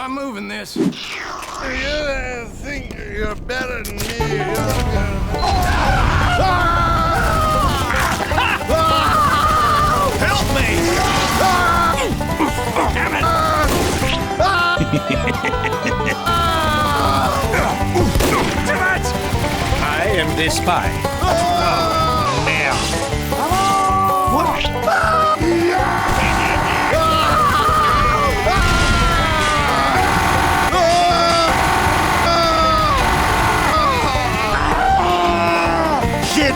I'm moving this. You think you're better than me. Help me! Damn it! I am the spy. Oh, man. Shit!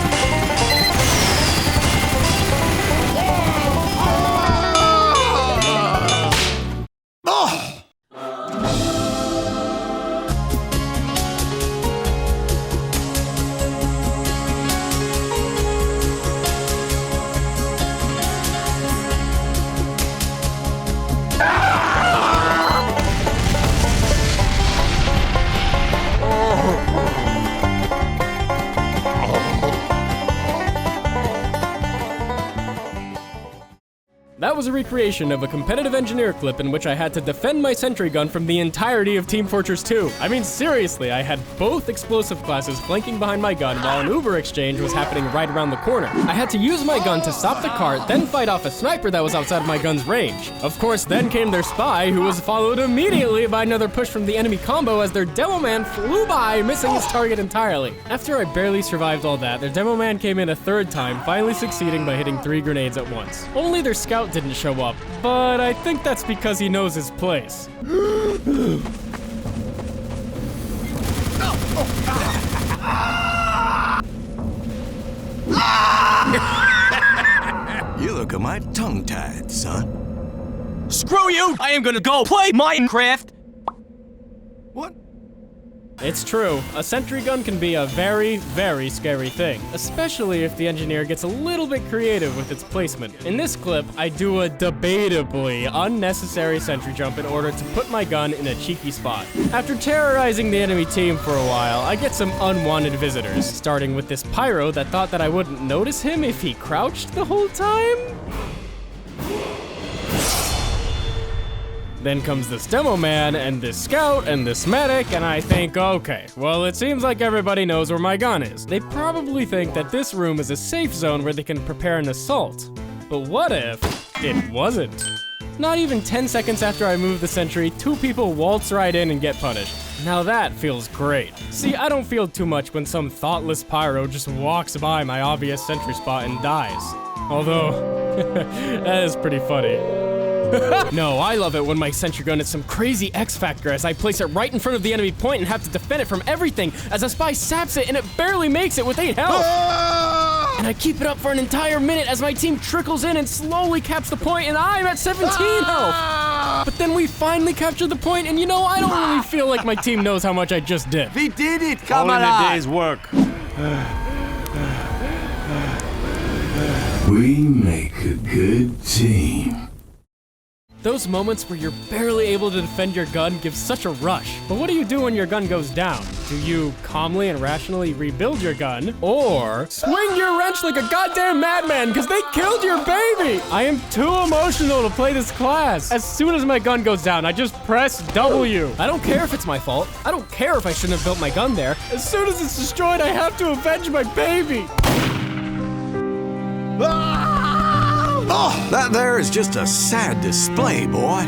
That was a recreation of a competitive engineer clip in which I had to defend my sentry gun from the entirety of Team Fortress 2. I mean, seriously, I had both explosive classes flanking behind my gun while an Uber exchange was happening right around the corner. I had to use my gun to stop the cart, then fight off a sniper that was outside of my gun's range. Of course, then came their spy, who was followed immediately by another push from the enemy combo as their demo man flew by, missing his target entirely. After I barely survived all that, their demo man came in a third time, finally succeeding by hitting 3 grenades at once. Only their scout didn't show up, but I think that's because he knows his place. You look a mite tongue-tied, son. Screw you! I am gonna go play Minecraft! What? It's true, a sentry gun can be a very, very scary thing, especially if the engineer gets a little bit creative with its placement. In this clip, I do a debatably unnecessary sentry jump in order to put my gun in a cheeky spot. After terrorizing the enemy team for a while, I get some unwanted visitors, starting with this pyro that thought that I wouldn't notice him if he crouched the whole time. Then comes this demo man, and this scout, and this medic, and I think, okay, well, it seems like everybody knows where my gun is. They probably think that this room is a safe zone where they can prepare an assault. But what if it wasn't? Not even 10 seconds after I move the sentry, 2 people waltz right in and get punished. Now that feels great. See, I don't feel too much when some thoughtless pyro just walks by my obvious sentry spot and dies. Although, that is pretty funny. No, I love it when my sentry gun is some crazy X factor as I place it right in front of the enemy point and have to defend it from everything as a spy saps it and it barely makes it with 8 health. And I keep it up for an entire minute as my team trickles in and slowly caps the point and I'm at 17 health. But then we finally capture the point and you know, I don't really feel like my team knows how much I just did. We did it, come on! All in a day's work. We make a good team. Those moments where you're barely able to defend your gun give such a rush. But what do you do when your gun goes down? Do you calmly and rationally rebuild your gun? Or swing your wrench like a goddamn madman because they killed your baby? I am too emotional to play this class. As soon as my gun goes down, I just press W. I don't care if it's my fault. I don't care if I shouldn't have built my gun there. As soon as it's destroyed, I have to avenge my baby. Oh, that there is just a sad display, boy.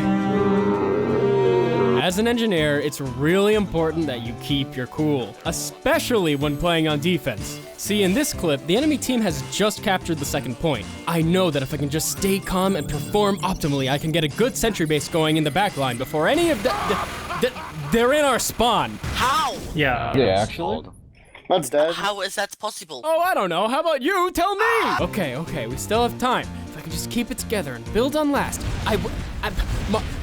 As an engineer, it's really important that you keep your cool, especially when playing on defense. See, in this clip, the enemy team has just captured the second point. I know that if I can just stay calm and perform optimally, I can get a good sentry base going in the back line before any of they're in our spawn. How? Yeah, actually. That's dead. How is that possible? Oh, I don't know. How about you? Tell me. Okay, we still have time. If I can just keep it together and build on last,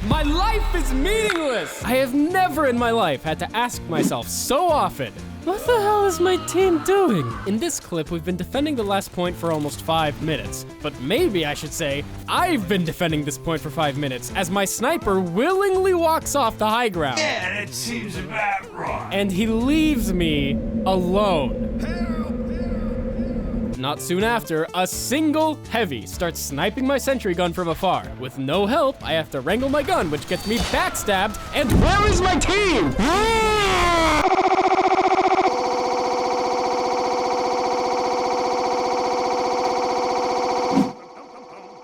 my life is meaningless. I have never in my life had to ask myself so often, what the hell is my team doing? In this clip, we've been defending the last point for almost 5 minutes. But maybe I should say, I've been defending this point for 5 minutes as my sniper willingly walks off the high ground. Yeah, that seems about right. And he leaves me alone. not soon after, a single heavy starts sniping my sentry gun from afar. With no help, I have to wrangle my gun, which gets me backstabbed, and where is my team?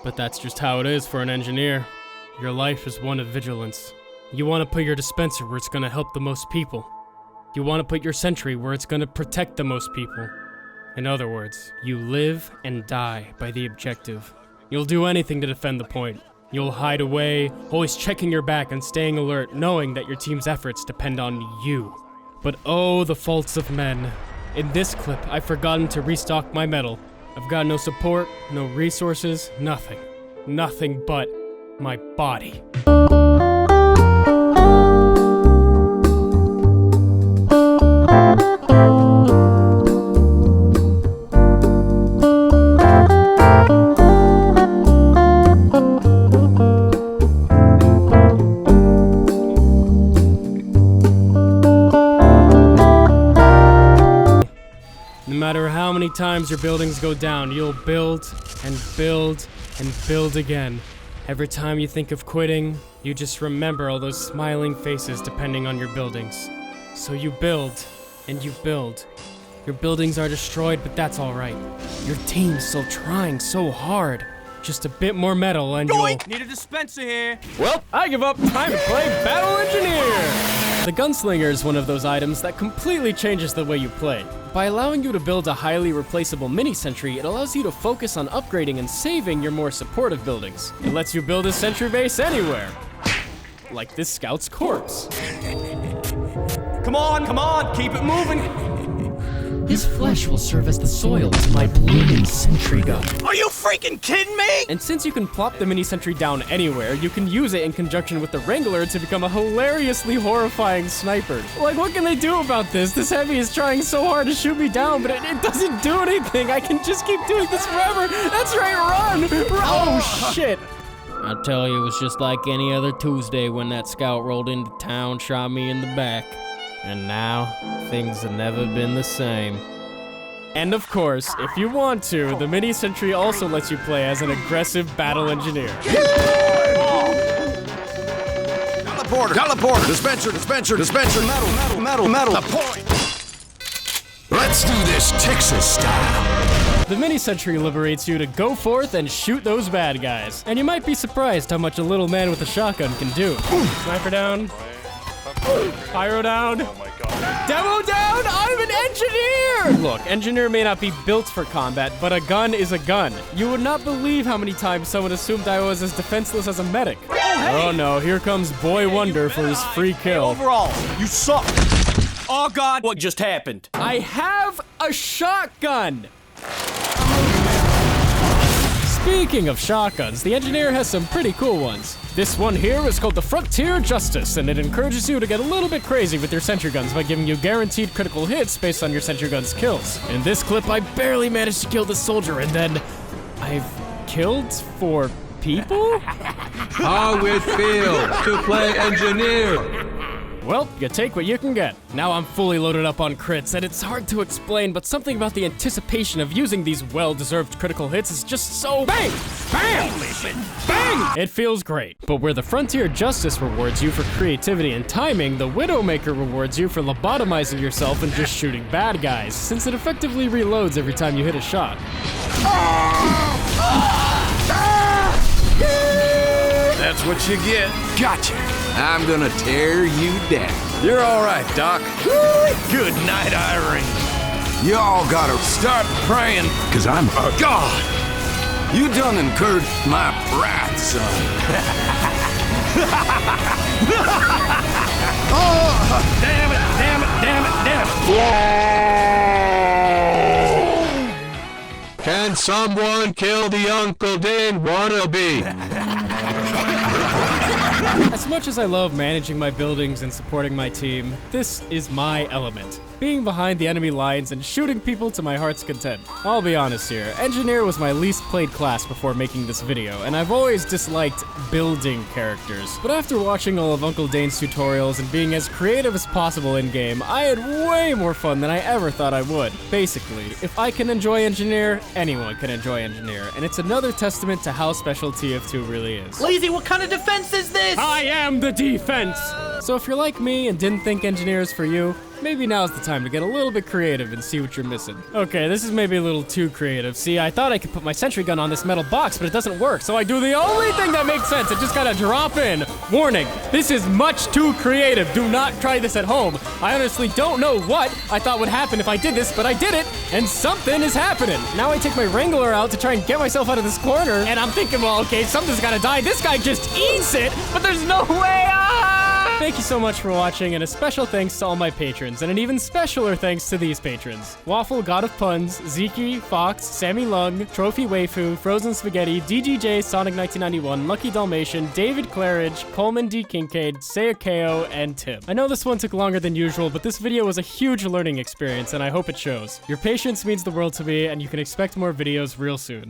But that's just how it is for an engineer. Your life is one of vigilance. You want to put your dispenser where it's going to help the most people. You want to put your sentry where it's going to protect the most people. In other words, you live and die by the objective. You'll do anything to defend the point. You'll hide away, always checking your back and staying alert, knowing that your team's efforts depend on you. But oh, the faults of men. In this clip, I've forgotten to restock my metal. I've got no support, no resources, nothing. Nothing but my body. No matter how many times your buildings go down, you'll build and build and build again. Every time you think of quitting, you just remember all those smiling faces depending on your buildings. So you build and you build. Your buildings are destroyed, but that's all right. Your team's still trying so hard. Just a bit more metal and you'll... Need a dispenser here. Well, I give up. Time to play Battle Engineer! The Gunslinger is one of those items that completely changes the way you play. By allowing you to build a highly replaceable mini-sentry, it allows you to focus on upgrading and saving your more supportive buildings. It lets you build a sentry base anywhere. Like this scout's corpse. Come on, keep it moving. His flesh will serve as the soil to my blooming sentry gun. Are you freaking kidding me? And since you can plop the mini-sentry down anywhere, you can use it in conjunction with the Wrangler to become a hilariously horrifying sniper. Like, what can they do about this? This heavy is trying so hard to shoot me down, but it doesn't do anything. I can just keep doing this forever. That's right, run! Oh, shit. I tell you, it was just like any other Tuesday when that scout rolled into town, shot me in the back. And now, things have never been the same. And of course, if you want to, the mini-sentry also lets you play as an aggressive battle engineer. Teleporter, dispenser, metal, a point. Let's do this Texas style. The mini-sentry liberates you to go forth and shoot those bad guys. And you might be surprised how much a little man with a shotgun can do. Sniper down. Pyro down. Demo down! I'm an engineer! Look, engineer may not be built for combat, but a gun is a gun. You would not believe how many times someone assumed I was as defenseless as a medic. Oh no, here comes Boy Wonder for his free kill. Overall, you suck. Oh God, what just happened? I have a shotgun! Speaking of shotguns, the engineer has some pretty cool ones. This one here is called the Frontier Justice, and it encourages you to get a little bit crazy with your sentry guns by giving you guaranteed critical hits based on your sentry gun's kills. In this clip, I barely managed to kill the soldier, and then I've killed 4 people? How it feel to play engineer? Well, you take what you can get. Now I'm fully loaded up on crits, and it's hard to explain, but something about the anticipation of using these well-deserved critical hits is just so bang! Bam! Bang! It feels great. But where the Frontier Justice rewards you for creativity and timing, the Widowmaker rewards you for lobotomizing yourself and just shooting bad guys, since it effectively reloads every time you hit a shot. That's what you get. Gotcha. I'm gonna tear you down. You're all right, Doc. Good night, Irene. You all gotta start praying, cause I'm a god. You done incurred my wrath, son. Oh, damn it. Can someone kill the Uncle Dane wannabe? As much as I love managing my buildings and supporting my team, this is my element. being behind the enemy lines and shooting people to my heart's content. I'll be honest here, engineer was my least played class before making this video, and I've always disliked building characters. But after watching all of Uncle Dane's tutorials and being as creative as possible in-game, I had way more fun than I ever thought I would. Basically, if I can enjoy engineer, anyone can enjoy engineer, and it's another testament to how special TF2 really is. Lazy, what kind of defense is this? I am the defense! So if you're like me and didn't think engineer is for you, maybe now's the time to get a little bit creative and see what you're missing. Okay, this is maybe a little too creative. See, I thought I could put my sentry gun on this metal box, but it doesn't work, so I do the only thing that makes sense. It just gotta drop in. Warning, this is much too creative. Do not try this at home. I honestly don't know what I thought would happen if I did this, but I did it, and something is happening. Now I take my Wrangler out to try and get myself out of this corner, and I'm thinking, well, okay, something's gotta die. This guy just eats it, but there's no way. Thank you so much for watching, and a special thanks to all my patrons, and an even specialer thanks to these patrons. Waffle, God of Puns, Zeke, Fox, Sammy Lung, Trophy Waifu, Frozen Spaghetti, DGJ, Sonic 1991, Lucky Dalmatian, David Claridge, Coleman D. Kincaid, Sayakeo, and Tim. I know this one took longer than usual, but this video was a huge learning experience, and I hope it shows. Your patience means the world to me, and you can expect more videos real soon.